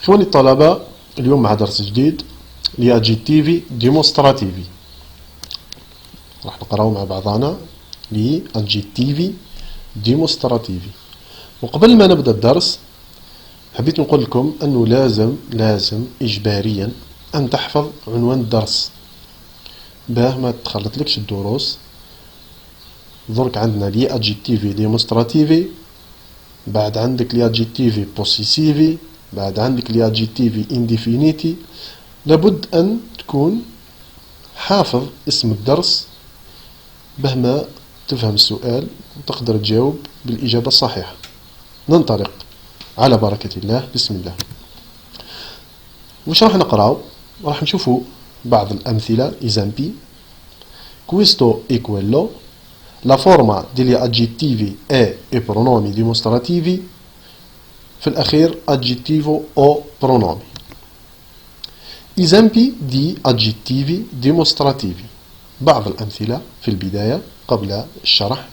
إخواني الطلبة، اليوم مع درس جديد لأجيتيفي ديمونستراتيفي. راح نقراو مع بعضنا لأجيتيفي ديمونستراتيفي. وقبل ما نبدأ الدرس حبيت نقول لكم أنه لازم إجباريا أن تحفظ عنوان الدرس باه ما تخلطلكش الدروس. درك عندنا لأجيتيفي ديمونستراتيفي، بعد عندك لأجيتيفي بوسيسيفي، بعد عندك لأجيتيفي انديفينيتي. لابد أن تكون حافظ اسم الدرس باه ما تفهم السؤال وتقدر تجاوب بالإجابة الصحيحة. ننطلق على بركة الله. بسم الله. وش راح نقراو؟ راح نشوفوا بعض الأمثلة. إزامبي: questo e quello, la forma degli aggettivi è e pronomi dimostrativi. في الأخير aggettivo o pronomi. Esempi di aggettivi dimostrativi. بعض الأمثلة في البداية قبل الشرح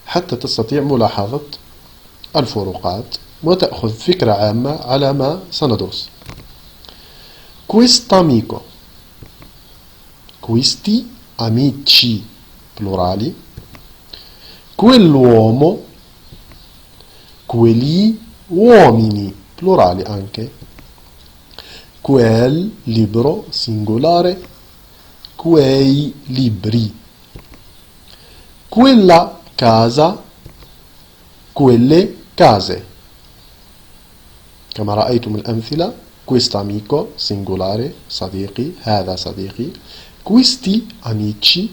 حتى تستطيع ملاحظة الفروقات وتأخذ فكرة عامة على ما سندرس. Quest'amico, questi amici plurali, quell'uomo, quegli uomini plurali anche, quel libro singolare, quei libri, quella casa, quelle case. كما رأيتم الأمثلة: quest'amico singolare صديقي، هذا صديقي. questi amici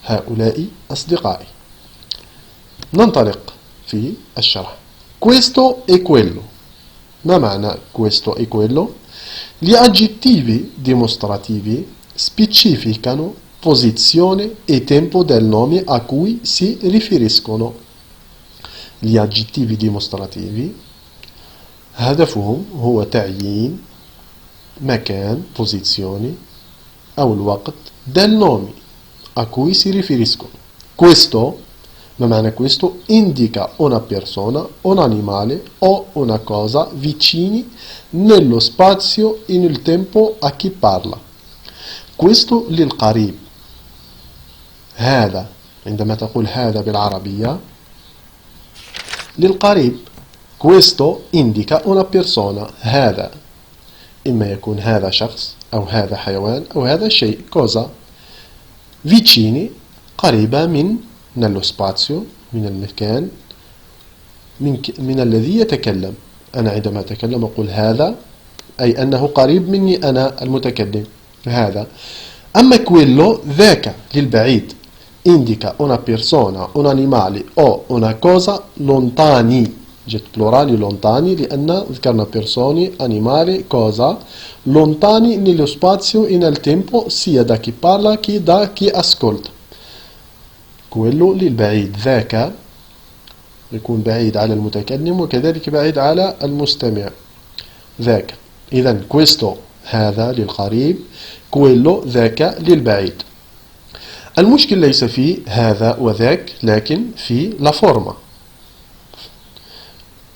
هؤلاء أصدقائي. ننطلق في الشرح. questo e quello. ما معنى questo e quello؟ Gli aggettivi dimostrativi specificano posizione e tempo del nome a cui si riferiscono. Gli aggettivi dimostrativi هدفهم هو تعيين مكان posizione أو الوقت del nome a cui si riferiscono. Questo ma معنى questo indica una persona, un animale o una cosa vicini nello spazio e nel tempo a chi parla. questo للقريب. هذا عندما تقول هذا بالعربية للقريب. questo indica una persona. هذا إما يكون هذا شخص أو هذا حيوان أو هذا شيء. cosa vicini قريبة من nello spazio من المكان من الذي يتكلم. أنا عندما أتكلم أقول هذا أي أنه قريب مني أنا المتكلم هذا. أما quello ذاك للبعيد. indica una persona, un animale o una cosa lontani. جت plurali lontani لأن ذكرنا persone, animale, cosa lontani nello spazio e nel tempo sia da chi parla che da chi ascolta. quello للبعيد. ذاك يكون بعيد على المتكلم وكذلك بعيد على المستمع. ذاك. إذن questo هذا للقريب، quello ذاك للبعيد. المشكل ليس في هذا وذاك لكن في la forma.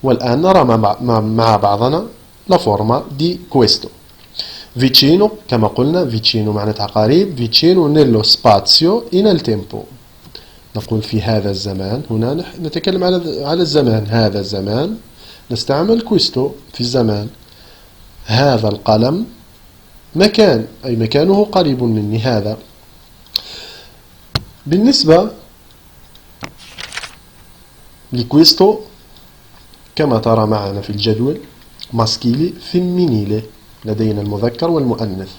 والآن نرى مع بعضنا la forma di questo. vicino كما قلنا vicino معناتها قريب. vicino nello spazio e nel tempo. نقول في هذا الزمان. هنا نتكلم على الزمان. هذا الزمان نستعمل questo في الزمان. هذا القلم مكان أي مكانه قريب مني. هذا. بالنسبة لكويستو كما ترى معنا في الجدول ماسكيلي femminile. لدينا المذكر والمؤنث.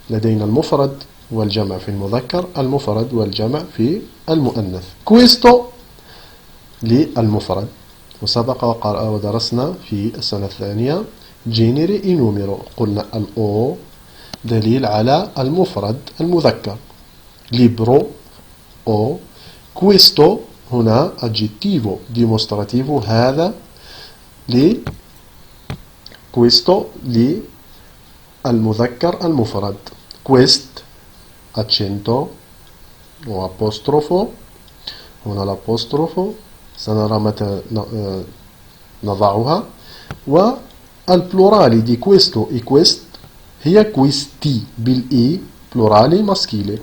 لدينا المفرد والجمع في المذكر، المفرد والجمع في المؤنث. كويستو للمفرد. وسبق ودرسنا في السنة الثانية جينيري اي نوميرو. قلنا الأو دليل على المفرد المذكر. libro o. questo هنا aggettivo dimostrativo. هذا questo للمذكر المفرد. quest accento وapostrofo. هنا l'apostrofo سنرى متى نضعها. البلورالي دي questo e quest هي questi بالإي بلورالي ماسكيلي.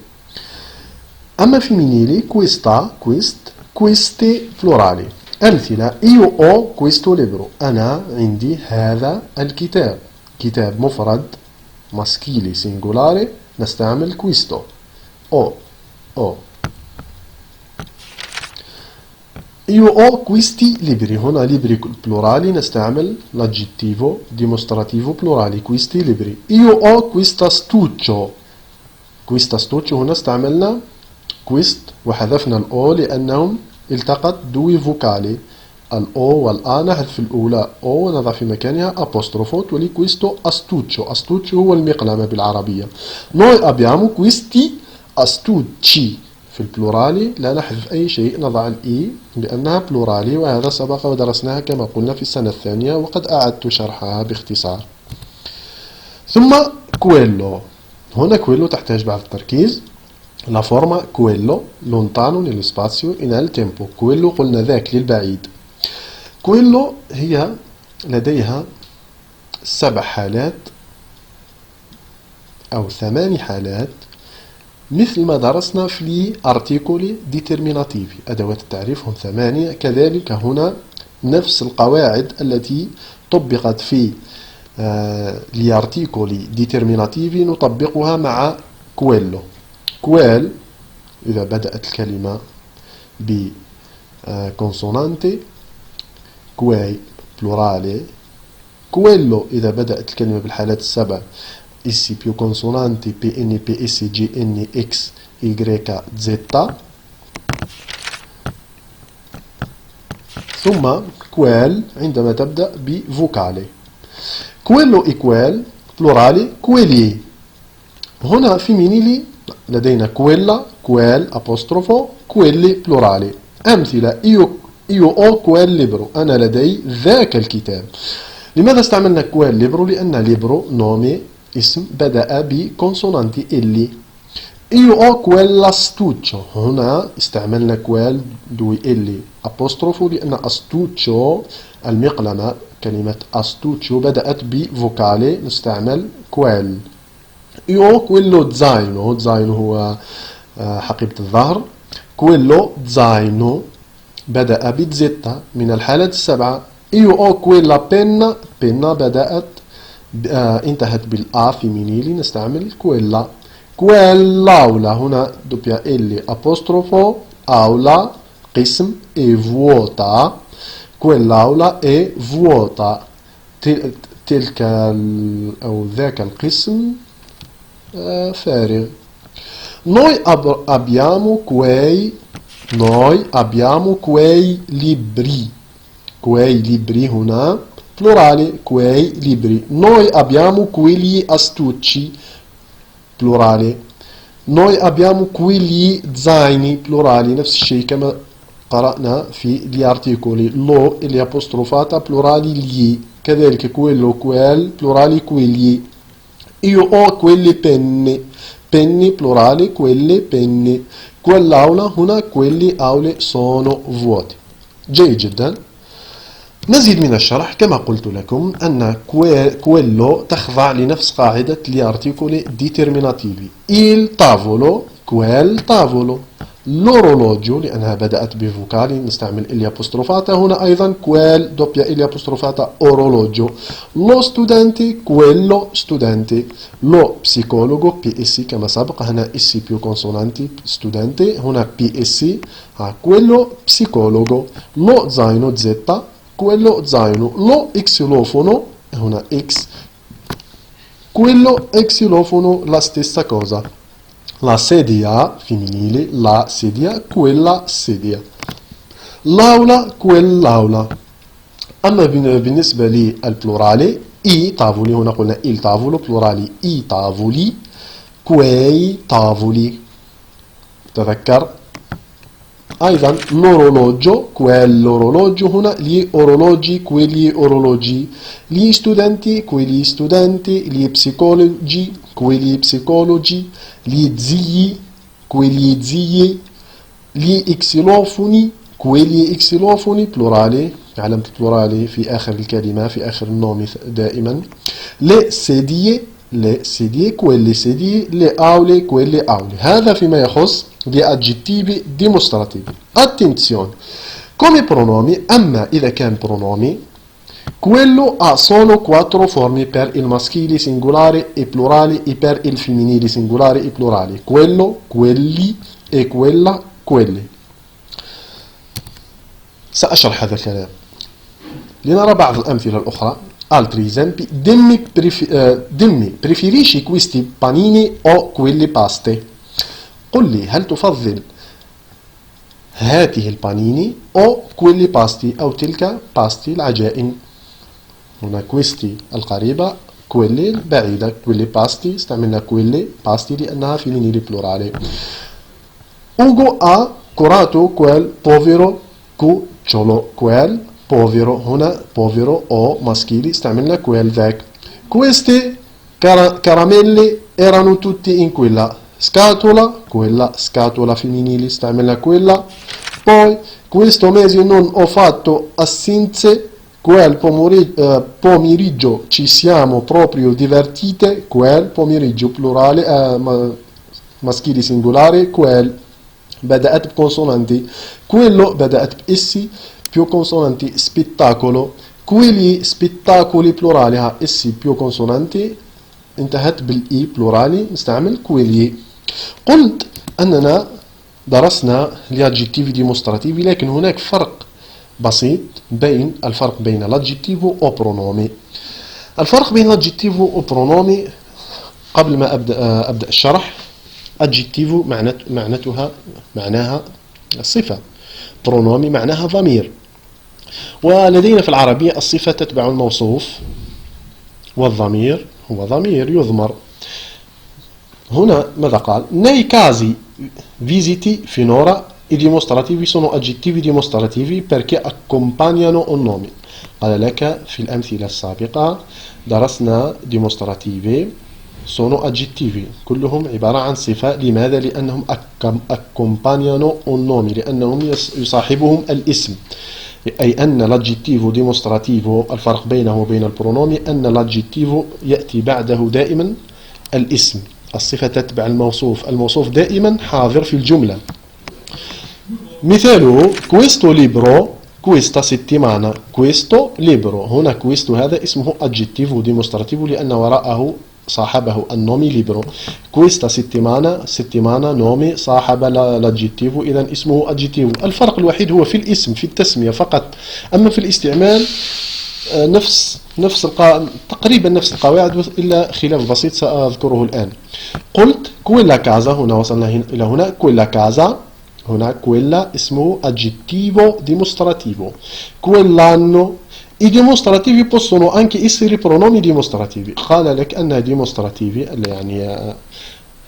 أما femminili questa quest queste plurali. أمثلة io ho questo libro أنا عندي هذا الكتاب. كتاب مفرد ماسكيلي سينجولاري نستعمل questo o io ho questi libri هنا libri plurali نستعمل l'aggettivo dimostrativo plurali questi libri. io ho quest'astuccio هنا استعملنا quest وحذفنا الأو لأنهم التقت دوي فوكالي الأو والآ نحذف الأولى أو ونضع في مكانها أبوستروفو تولي كويستو أستوتشو هو المقلمة بالعربية. noi abbiamo questi astucci في البلورالي لا نحذف أي شيء نضع الإي لأنها بلورالي وهذا سبق ودرسناها كما قلنا في السنة الثانية وقد أعدت شرحها باختصار. ثم كويلو هنا كويلو تحتاج بعض التركيز. La forma quello lontano nello spazio e nel tempo. quello قلنا ذاك للبعيد. quello هي لديها 7 حالات أو 8 حالات مثل ما درسنا في articoli determinativi. أدوات التعريف هم 8. كذلك هنا نفس القواعد التي طبقت في l'articoli determinativi نطبقها مع quello. كويل إذا بدأت الكلمة بكونسونانتي كوي بلورالي. كويلو إذا بدأت الكلمة بالحالات السبع إسي بيو كونسونانتي بي إني بي إسي جي إني إكس إيغريكا زيتا. ثم كويل عندما تبدأ بفوكالي. كويلو إكويل بلورالي كويلي. هنا فيمينيلي لدينا كويلا كويل أبوستروفو كويلي بلورالي. أمثلة إيو أو كويل ليبرو أنا لدي ذاك الكتاب. لماذا استعملنا كويل ليبرو؟ لأن ليبرو نومي اسم بدأ بكونسونانتي إلي. إيو أو كويل أستوتشو هنا استعملنا كويل دوي إلي أبوستروفو لأن أستوتشو المقلمة كلمة أستوتشو بدأت بفوكالي نستعمل كويل. io quello zaino هو حقيبة الظهر. quello zaino بدأ بزيتا من الحالات السبعة. io ho quella penna بدأت انتهت بالآ فيمينيلي نستعمل quella. quell'aula هنا دوبيا إلي أبوستروفو أولا قسم e vuota. quell'aula è vuota تلك أو ذاك القسم فارغ. Noi abbiamo quei libri. quei libri هنا plurale quei libri. Noi abbiamo quegli astucci plurale. Noi abbiamo quegli zaini plurali نفس الشيء كما قرأنا في gli articoli. lo اللي apostrofata plurali gli. كذلك quello quel plurali quegli. Io ho quelle penne plurali quelle penne. quell'aula هنا quelli aule sono vuote. جيد جدا. نزيد من الشرح. كما قلت لكم أن quello تخضع لنفس قاعدة gli articoli determinativi. il tavolo quel tavolo. l'orologio لأنها بدأت بفوكالي نستعمل إلي أبوستروفاتا هنا أيضا quel doppia إلي أبوستروفاتا orologio. lo studente quello studente. lo psicologo PS كما سبق هنا اس più consonanti studente هنا PS quello psicologo. lo zaino Z quello zaino. lo xilofono هنا X quello xilofono la stessa cosa. la sedia femminile la sedia quella sedia. l'aula quell'aula. أما بالنسبة للبلورالي i tavoli هنا قلنا il tavolo plurali i tavoli quei tavoli. تذكر أيضا l'orologio quell'orologio هنا gli orologi quegli orologi. gli studenti quegli studenti. gli psicologi quegli psicologi. gli zii quegli zii. gli xilofoni quegli xilofoni plurali علامة البلورالي في آخر الكلمة في آخر النوم دائما. لي سيديي quelli sedie le aule quelle aule. هذا فيما يخص gli aggettivi dimostrativi. Attenzione, come pronomi, أما إذا كان pronomi, quello ha solo 4 forme per il maschile singolare e plurale e per il femminile singolare e plurale. Quello, quelli e quella, quelli. سأشرح هذا الكلام. لنرى بعض الأمثلة الأخرى. Altri esempi. dimmi preferisci questi panini o quelle paste. قل لي هل تفضل هذه البانيني أو كويلي باستي أو تلك باستي العجائن. هنا كويستي القريبة، كويلي البعيدة. كويلي باستي استعملنا كويلي باستي لأنها فيمينيلي بلورالي. Ugo ha curato quel povero cucciolo. Quel povero، هنا povero o maschili استعملنا quel ذاك. Queste caramelle erano tutte in quella scatola. quella scatola femminile استعملنا quella. Poi questo mese non ho fatto assenze. Quel pomeriggio ci siamo proprio divertite. Quel pomeriggio plurale maschile singolare. Quel بدأت بكونسونانتي. quello بدأت بإسي più consonanti. spettacolo. quelli spettacoli plurali إسي più consonanti انتهت بالإي plurali نستعمل quelli. قلت أننا درسنا الادجيتيف ديمونستراتيفي، لكن هناك فرق بسيط بين الفرق بين الادجيتيفو و برونومي. الفرق بين الادجيتيفو و برونومي قبل ما أبدأ الشرح. adjetivo معناها الصفة. برونومي معناها ضمير. ولدينا في العربية الصفة تتبع الموصوف والضمير هو ضمير يضمر. هنا ماذا قال؟ nei casi visiti finora i dimostrativi sono aggettivi dimostrativi perché accompagnano un nome. قال لك في الأمثلة السابقة درسنا dimostrativi sono aggettivi كلهم عبارة عن صفة. لماذا؟ لأنهم accompagnano un nome، لأنهم يصاحبهم الاسم. أي أن l'aggettivo dimostrativo الفرق بينه وبين البرونومي أن l'aggettivo يأتي بعده دائما الاسم. الصفة تتبع الموصوف. الموصوف دائما حاضر في الجملة. مثاله questo libro questa settimana. questo libro، هنا questo هذا اسمه aggettivo dimostrativo لأن وراءه صاحبه النومي libro. questa settimana نومي صاحب l'aggettivo إذا اسمه aggettivo. الفرق الوحيد هو في الاسم في التسمية فقط. أما في الاستعمال تقريبا نفس القواعد إلا خلاف بسيط سأذكره الآن. قلت quella casa، هنا وصلنا إلى هنا. quella casa هنا quella اسمه aggettivo dimostrativo. quell'anno. I dimostrativi possono anche essere pronomi dimostrativi. قال لك أن dimostrativi يعني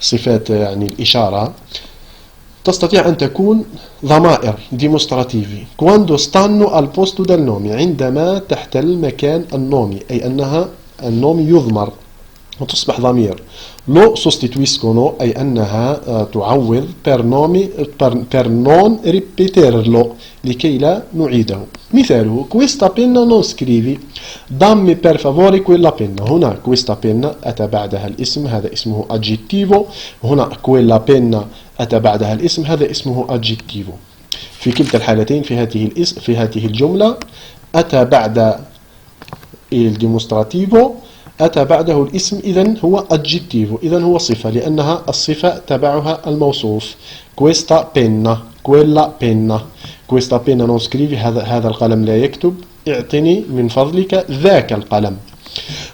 صفات يعني الإشارة تستطيع أن تكون ضمائر dimostrativi quando stanno al posto del nome، عندما تحتل مكان النومي، أي أنها النومي يضمر وتصبح ضمير. lo sostituiscono أي أنها تعوض per non ripeterlo لكي لا نعيده. مثاله questa penna non scrivi dammi per favore quella penna. هنا questa penna أتى بعدها الاسم هذا اسمه aggettivo. هنا quella penna أتى بعدها الاسم هذا اسمه aggettivo. في كلتا الحالتين في هذه الجملة أتى بعد الديمونستراتيفو أتى بعده الاسم إذن هو aggettivo، إذن هو صفة لأنها الصفة تبعها الموصوف. questa penna quella penna. questa penna non scrivi هذا القلم لا يكتب. اعطني من فضلك ذاك القلم.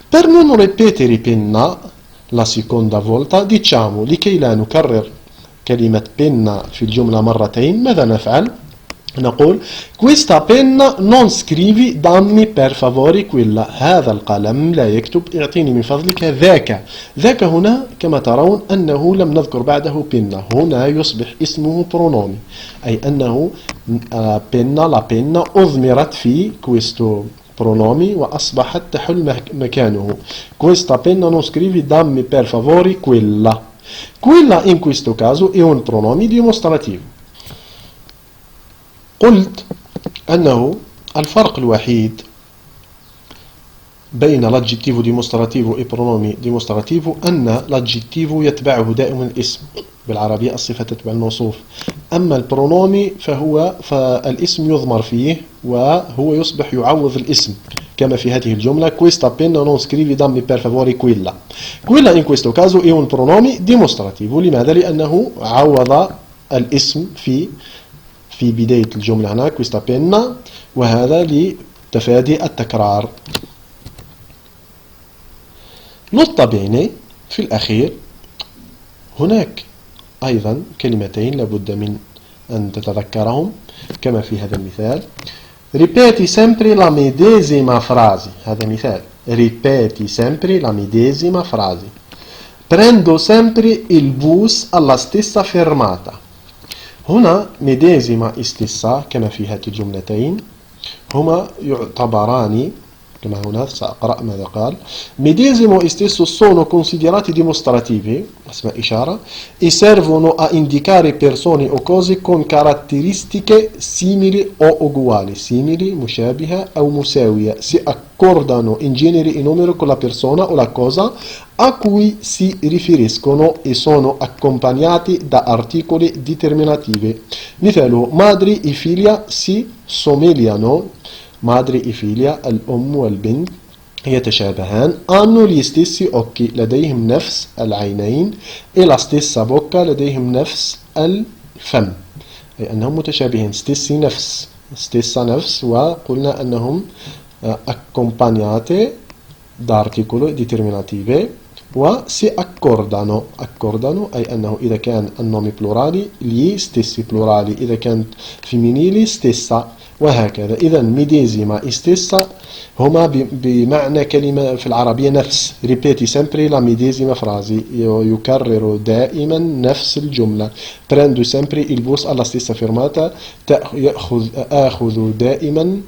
per non ripetere penna la seconda volta diciamo لكي لا نكرر كلمة penna في الجملة مرتين ماذا نفعل؟ نقول questa penna non scrivi dammi per favore quella. هذا القلم لا يكتب اعطيني من فضلك ذاك. ذاك هنا كما ترون أنه لم نذكر بعده penna، هنا يصبح اسمه برونومي، أي أنه penna la penna أضمرت في questo pronomi وأصبحت تحل مكانه. questa penna non scrivi dammi per favore quella. quella in questo caso è un pronomi dimostrativo. قلت أنه الفرق الوحيد بين l'aggettivo dimostrativo e pronomi dimostrativo أن l'aggettivo يتبعه دائما الاسم، بالعربية الصفة تتبع الموصوف، أما البرونومي فالاسم يضمر فيه وهو يصبح يعوض الاسم، كما في هذه الجملة questa penna non scrivi dammi per favore quella. quella in questo caso è un pronome dimostrativo. لماذا؟ لأنه عوض الاسم في بداية الجملة هنا questa penna، وهذا لتفادي التكرار. نوتا بيني في الأخير هناك أيضا كلمتين لابد من أن تتذكرهم كما في هذا المثال. ripeti sempre la medesima frase. هذا مثال. ripeti sempre la medesima frase. prendo sempre il bus alla stessa fermata. هنا medesima stessa كما في هاتين الجملتين هما يعتبران كما هنا سأقرأ ماذا قال. medesimo e stesso sono considerati dimostrativi اسماء إشارة e servono a indicare persone o cose con caratteristiche simili o uguali. simili مشابهة أو مساوية. si accordano in genere e numero con la persona o la cosa a cui si riferiscono e sono accompagnati da articoli determinativi. مثاله madri e figlia si somigliano. madri e figlia الأم والبنت يتشابهان. hanno gli stessi occhi لديهم نفس العينين e la stessa bocca لديهم نفس الفم، أي أنهم متشابهين. stessi نفس stessa نفس، وقلنا أنهم accompagnati da articolo determinative. و si accordano accordano أي أنه إذا كان النومي بلورالي gli stessi plurali، إذا كانت femminili stessa، وهكذا. إذا medesima stessa هما بمعنى كلمة في العربية نفس. ripeti sempre la medesima frase، يكرر دائما نفس الجملة. prendo sempre il bus alla stessa fermata، آخذ دائما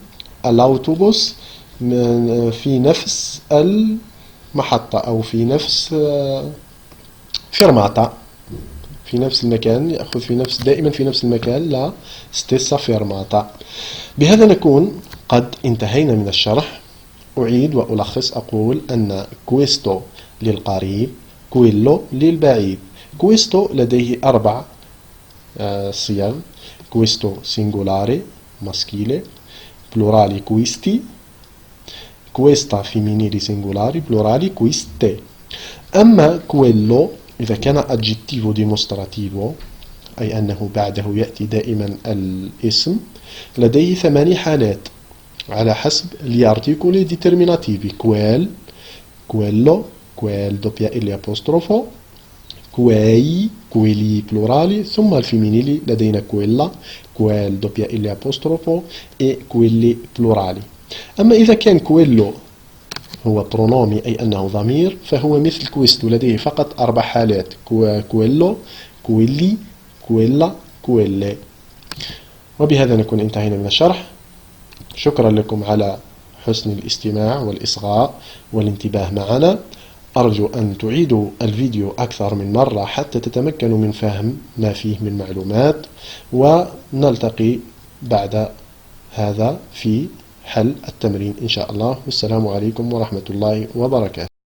الأوتوبوس في نفس المحطة أو في نفس fermata، في نفس المكان، يأخذ في نفس دائما في نفس المكان لا stessa fermata. بهذا نكون قد انتهينا من الشرح. أعيد وألخص أقول أن questo للقريب، quello للبعيد. questo لديه 4 صيغ: questo singolare maschile، plurali questi، questa femminili singolari، plurali queste. أما quello إذا كان aggettivo dimostrativo أي أنه بعده يأتي دائما الاسم، لديه 8 حالات على حسب gli articoli determinativi: quel، quello، quel doppia L apostrofo، quei، quelli plurali، ثم الفيمينيلي لدينا quella، quel doppia L apostrofo e quelli plurali. أما إذا كان quello هو برونومي أي أنه ضمير فهو مثل questo لديه فقط 4 حالات: quello، quelli، quella، quelle. وبهذا نكون انتهينا من الشرح. شكرا لكم على حسن الاستماع والإصغاء والانتباه معنا. أرجو أن تعيدوا الفيديو أكثر من مرة حتى تتمكنوا من فهم ما فيه من معلومات، ونلتقي بعد هذا في حل التمرين إن شاء الله. والسلام عليكم ورحمة الله وبركاته.